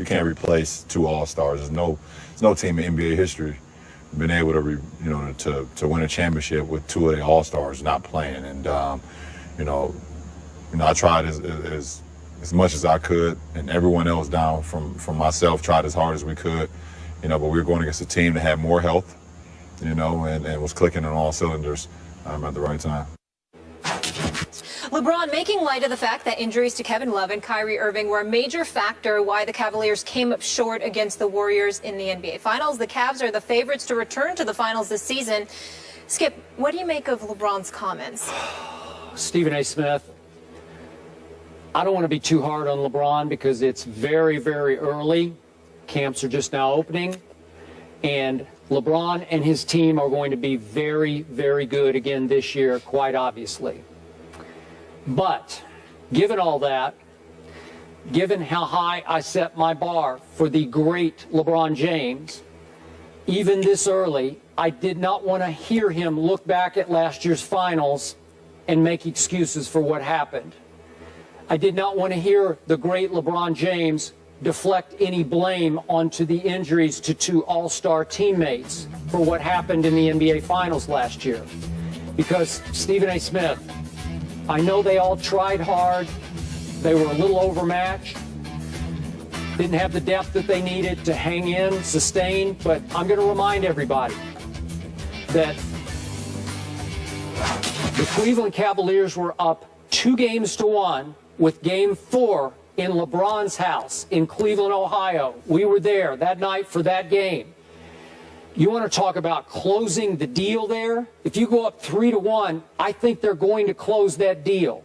You can't replace two All-Stars. There's no team in NBA history been able to to win a championship with two of the All-Stars not playing. And I tried as much as I could, and everyone else down from myself tried as hard as we could. But we were going against a team that had more health, and was clicking on all cylinders at the right time. LeBron making light of the fact that injuries to Kevin Love and Kyrie Irving were a major factor why the Cavaliers came up short against the Warriors in the NBA Finals. The Cavs are the favorites to return to the finals this season. Skip, what do you make of LeBron's comments? Stephen A. Smith, I don't want to be too hard on LeBron because it's very, very early. Camps are just now opening. And LeBron and his team are going to be very, very good again this year, quite obviously. But given all that, given how high I set my bar for the great LeBron James, even this early, I did not want to hear him look back at last year's finals and make excuses for what happened. I did not want to hear the great LeBron James deflect any blame onto the injuries to two all-star teammates for what happened in the NBA Finals last year. Because, Stephen A. Smith, I know they all tried hard. They were a little overmatched. Didn't have the depth that they needed to hang in, sustain. But I'm going to remind everybody that the Cleveland Cavaliers were up 2-1 with Game 4 in LeBron's house in Cleveland, Ohio. We were there that night for that game. You want to talk about closing the deal there? If you go up 3-1, I think they're going to close that deal.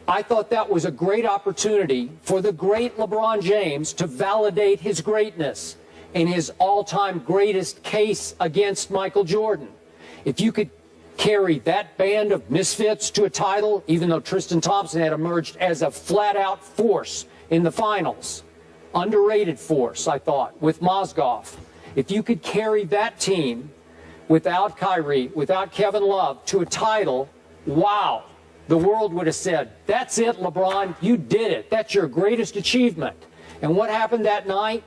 I thought that was a great opportunity for the great LeBron James to validate his greatness and his all-time greatest case against Michael Jordan. If you could carry that band of misfits to a title, even though Tristan Thompson had emerged as a flat-out force in the finals, underrated force, I thought, with Mozgov. If you could carry that team without Kyrie, without Kevin Love to a title, wow, the world would have said, that's it, LeBron, you did it. That's your greatest achievement. And what happened that night?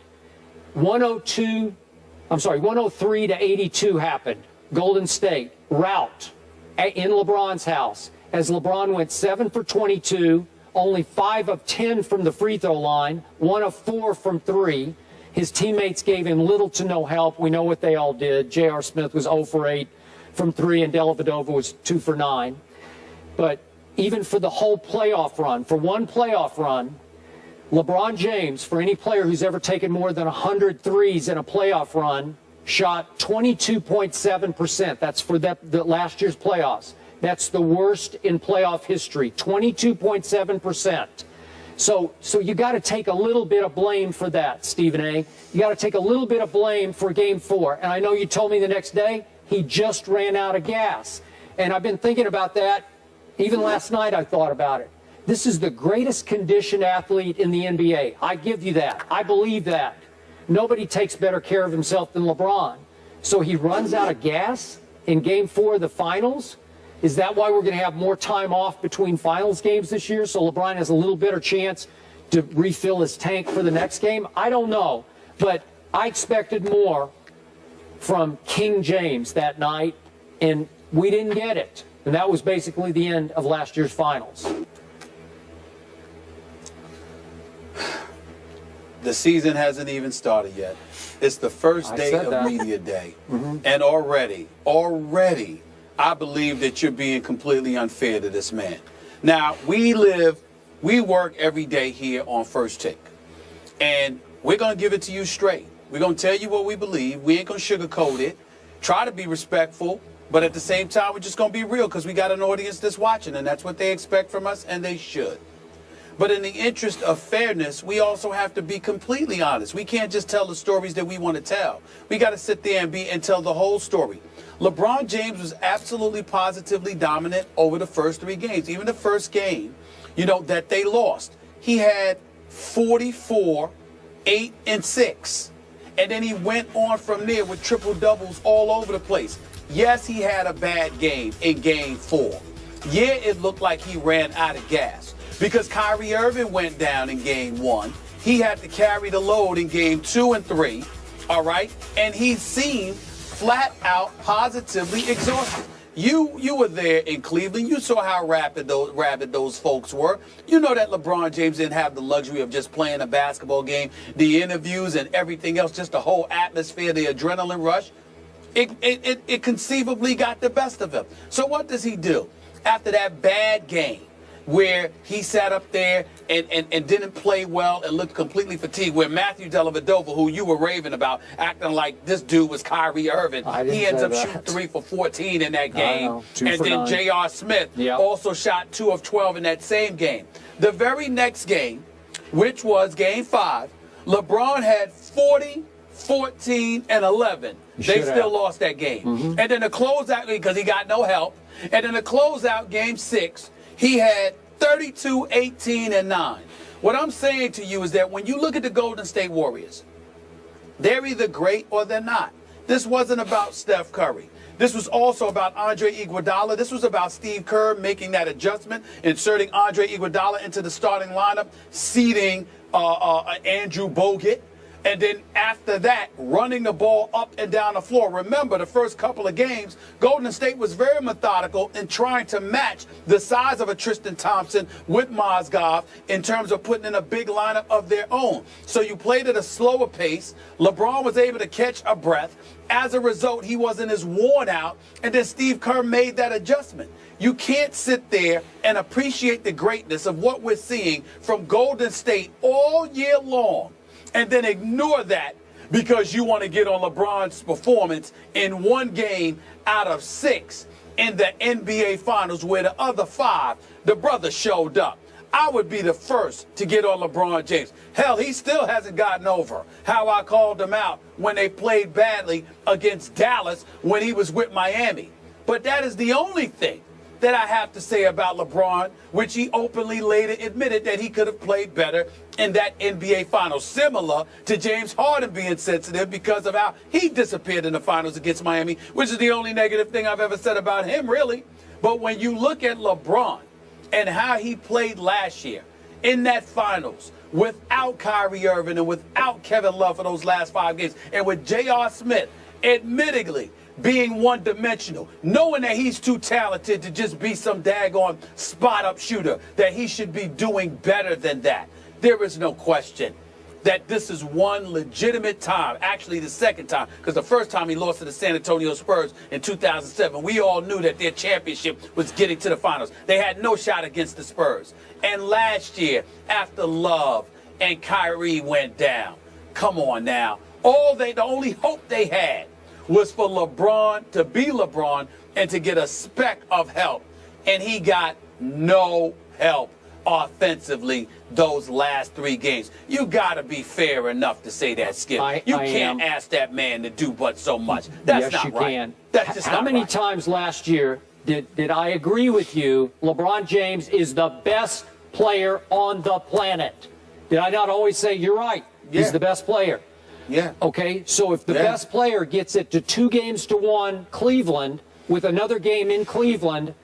103-82 happened. Golden State, rout in LeBron's house, as LeBron went 7 for 22, only 5 of 10 from the free throw line, 1 of 4 from 3. His teammates gave him little to no help. We know what they all did. J.R. Smith was 0 for 8 from 3, and Dellavedova was 2 for 9. But even for the whole playoff run, for one playoff run, LeBron James, for any player who's ever taken more than 100 threes in a playoff run, shot 22.7%. That's for the last year's playoffs. That's the worst in playoff history, 22.7%. So you got to take a little bit of blame for that, Stephen A. You got to take a little bit of blame for Game 4. And I know you told me the next day he just ran out of gas. And I've been thinking about that. Even last night I thought about it. This is the greatest conditioned athlete in the NBA. I give you that. I believe that. Nobody takes better care of himself than LeBron. So he runs out of gas in Game 4 of the finals? Is that why we're going to have more time off between finals games this year, so LeBron has a little better chance to refill his tank for the next game? I don't know, but I expected more from King James that night, and we didn't get it. And that was basically the end of last year's finals. The season hasn't even started yet. It's the first day of media day. And already, I believe that you're being completely unfair to this man. Now, we work every day here on First Take. And we're going to give it to you straight. We're going to tell you what we believe. We ain't going to sugarcoat it. Try to be respectful. But at the same time, we're just going to be real because we got an audience that's watching. And that's what they expect from us, and they should. But in the interest of fairness, we also have to be completely honest. We can't just tell the stories that we want to tell. We got to sit there and tell the whole story. LeBron James was absolutely positively dominant over the first 3 games. Even the first game, that they lost. He had 44, 8, and 6. And then he went on from there with triple doubles all over the place. Yes, he had a bad game in Game 4. Yeah, it looked like he ran out of gas. Because Kyrie Irving went down in Game 1. he had to carry the load in game 2 and 3, all right? And he seemed flat out positively exhausted. You were there in Cleveland. You saw how rabid those folks were. You know that LeBron James didn't have the luxury of just playing a basketball game, the interviews and everything else, just the whole atmosphere, the adrenaline rush. It conceivably got the best of him. So what does he do? After that bad game where he sat up there and didn't play well and looked completely fatigued, where Matthew Dellavedova, who you were raving about, acting like this dude was Kyrie Irving, he ends up shooting 3 for 14 in that game. And then J.R. Smith also shot 2 of 12 in that same game. The very next game, which was game 5, LeBron had 40, 14, and 11. They still lost that game. And then to close out, because he got no help, and then to close out game 6, he had 32, 18, and 9. What I'm saying to you is that when you look at the Golden State Warriors, they're either great or they're not. This wasn't about Steph Curry. This was also about Andre Iguodala. This was about Steve Kerr making that adjustment, inserting Andre Iguodala into the starting lineup, seating Andrew Bogut. And then after that, running the ball up and down the floor. Remember, the first couple of games, Golden State was very methodical in trying to match the size of a Tristan Thompson with Mozgov in terms of putting in a big lineup of their own. So you played at a slower pace. LeBron was able to catch a breath. As a result, he wasn't as worn out. And then Steve Kerr made that adjustment. You can't sit there and appreciate the greatness of what we're seeing from Golden State all year long and then ignore that because you want to get on LeBron's performance in one game out of 6 in the NBA Finals where the other 5, the brother showed up. I would be the first to get on LeBron James. Hell, he still hasn't gotten over how I called him out when they played badly against Dallas when he was with Miami. But that is the only thing that I have to say about LeBron, which he openly later admitted that he could have played better in that NBA Finals, similar to James Harden being sensitive because of how he disappeared in the Finals against Miami, which is the only negative thing I've ever said about him, really. But when you look at LeBron and how he played last year in that Finals without Kyrie Irving and without Kevin Love for those last 5 games, and with J.R. Smith, admittedly, being one-dimensional, knowing that he's too talented to just be some daggone spot-up shooter, that he should be doing better than that. There is no question that this is one legitimate time, actually the second time, because the first time he lost to the San Antonio Spurs in 2007, we all knew that their championship was getting to the finals. They had no shot against the Spurs. And last year, after Love and Kyrie went down, come on now, the only hope they had was for LeBron to be LeBron and to get a speck of help. And he got no help offensively those last 3 games. You got to be fair enough to say that, Skip. You can't ask that man to do but so much. That's not right. Can. That's just How many times last year did I agree with you, LeBron James is the best player on the planet? Did I not always say, you're right, he's the best player? Yeah. Okay, so if the best player gets it to 2-1 Cleveland with another game in Cleveland,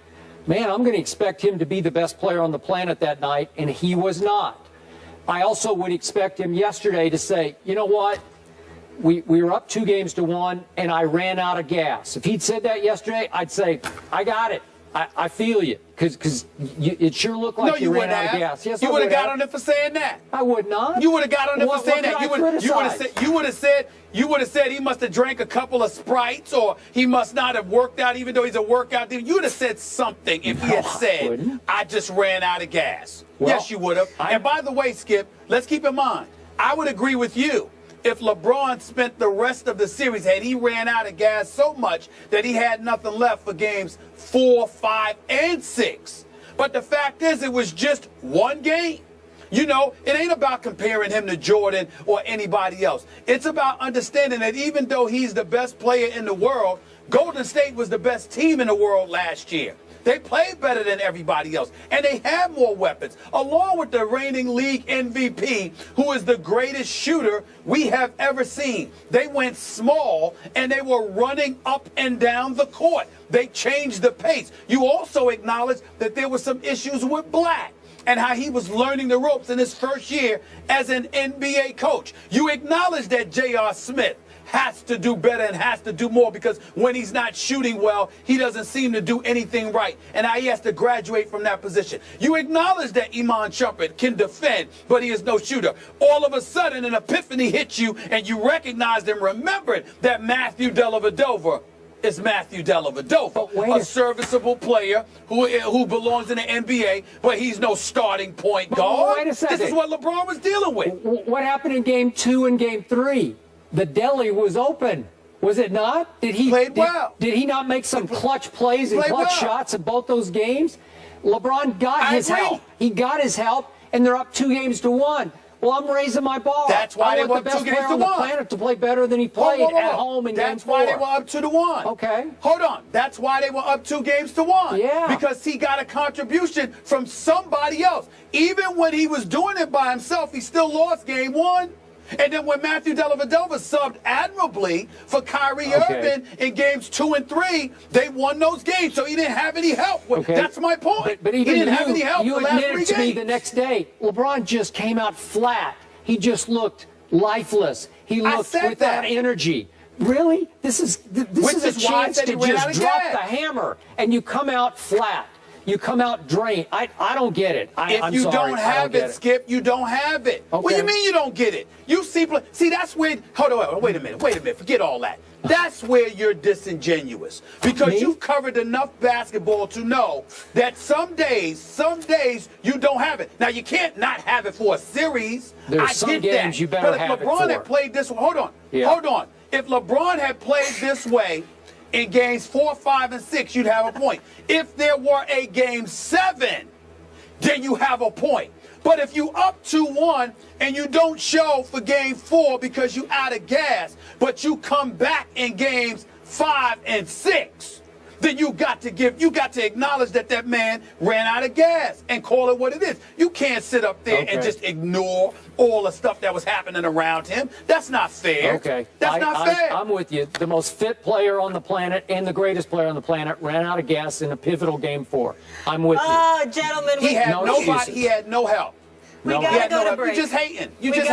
man, I'm going to expect him to be the best player on the planet that night, and he was not. I also would expect him yesterday to say, you know what, we were up 2-1, and I ran out of gas. If he'd said that yesterday, I'd say, I got it. I feel you, because it sure looked like you ran out of gas. Yes, you would have got on it for saying that. I would not. You would have got on it for saying that. You would have said he must have drank a couple of Sprites, or he must not have worked out, even though he's a workout dude. You would have said something if he had said, I just ran out of gas. Well, yes, you would have. And by the way, Skip, let's keep in mind, I would agree with you. If LeBron spent the rest of the series, had he ran out of gas so much that he had nothing left for games 4, 5, and 6. But the fact is, it was just one game. You know, it ain't about comparing him to Jordan or anybody else. It's about understanding that even though he's the best player in the world, Golden State was the best team in the world last year. They played better than everybody else, and they have more weapons, along with the reigning league MVP, who is the greatest shooter we have ever seen. They went small, and they were running up and down the court. They changed the pace. You also acknowledge that there were some issues with Black. and how he was learning the ropes in his first year as an NBA coach. You acknowledge that J.R. Smith has to do better and has to do more, because when he's not shooting well, he doesn't seem to do anything right. And now he has to graduate from that position. You acknowledge that Iman Shumpert can defend, but he is no shooter. All of a sudden, an epiphany hits you, and you recognized and remembered that Matthew Dellavedova is Matthew Dellavedova, a serviceable player who belongs in the NBA, but he's no starting point guard. Wait a second. This is what LeBron was dealing with. What happened in Game 2 and Game 3? The deli was open, was it not? Did he played well? Did he not make some clutch plays and clutch shots in both those games? LeBron got his help. He got his help, and they're up 2-1. Well, I'm raising my bar. That's why they I want were the up best 2-1 player on the planet to play better than he played at home in Game 4. That's why they were up 2-1. Okay. Hold on. That's why they were up 2-1. Yeah. Because he got a contribution from somebody else. Even when he was doing it by himself, he still lost Game 1. And then when Matthew Dellavedova subbed admirably for Kyrie Irving in Games 2 and 3, they won those games. So he didn't have any help. That's my point. But even he didn't have any help you for the last 3 admitted to games. me the next day, LeBron just came out flat. He just looked lifeless. He looked without energy. Really? This is a chance to just drop the hammer, and you come out flat. You come out drained. I don't get it. If you don't have it, Skip, you don't have it. Okay. What do you mean you don't get it? You see, that's where. Hold on, wait a minute. Forget all that. That's where you're disingenuous, because you've covered enough basketball to know that some days you don't have it. Now you can't not have it for a series. There's some games you better have it for. But if LeBron had played this, hold on. If LeBron had played this way in games 4, 5, and 6, you'd have a point. If there were a game 7, then you have a point. But if you up 2-1 and you don't show for game 4 because you out of gas, but you come back in games 5 and 6, then you got to acknowledge that man ran out of gas and call it what it is. You can't sit up there and just ignore all the stuff that was happening around him. That's not fair. Okay. That's not fair. I'm with you. The most fit player on the planet and the greatest player on the planet ran out of gas in a pivotal Game 4. I'm with you. Oh, gentlemen. He had nobody. He had no help. We gotta go to break. You're just hating. You're just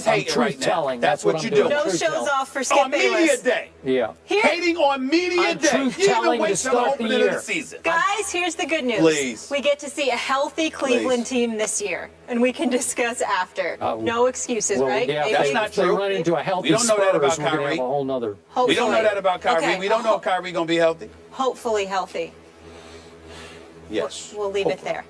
hating right now. That's what you do. No shows off for Skip on Bayless. media day. Yeah. Hating on media day. You even wait till the opening of the season. Guys, here's the good news. Please. We get to see a healthy Cleveland team this year, and we can discuss after. No excuses, right? Yeah, that's not true. They run into a healthy we don't know that about Spurs, we're gonna Kyrie. have a whole nother. We don't know that about Kyrie. Okay. We don't know if Kyrie going to be healthy. Hopefully healthy. Yes. We'll leave it there.